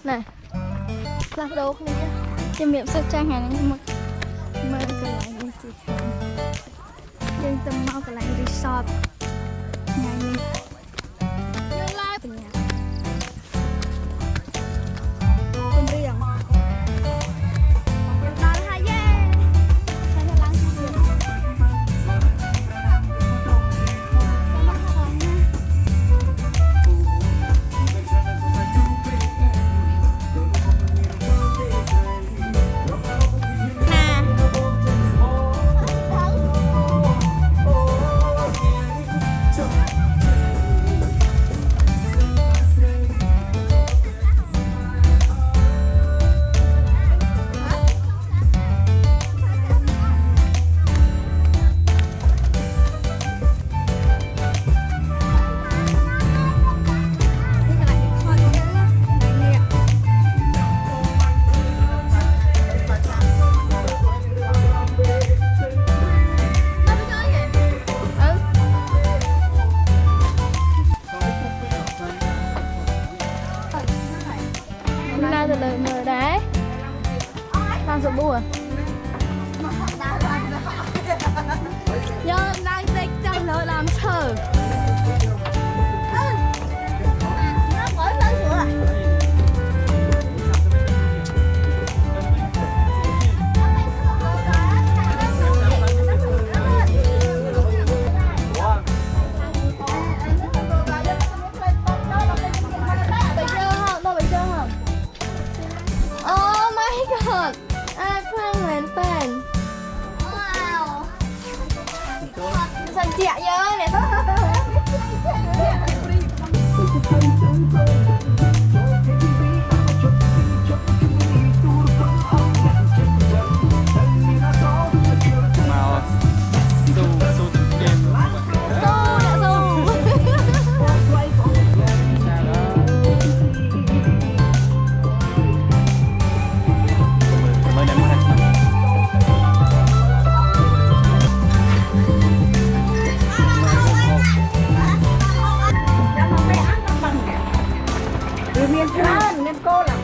này là đồ này cho miệng sao trang này nhưng mà cái lại như gì trên tầm mau cái lại resort ngày này nhân lai bên nhà con đi à từ lời mời đấy làm sự bùa giờ đang tích cho lời làm thơ Sao chị nhớ này miền Nam nên cô là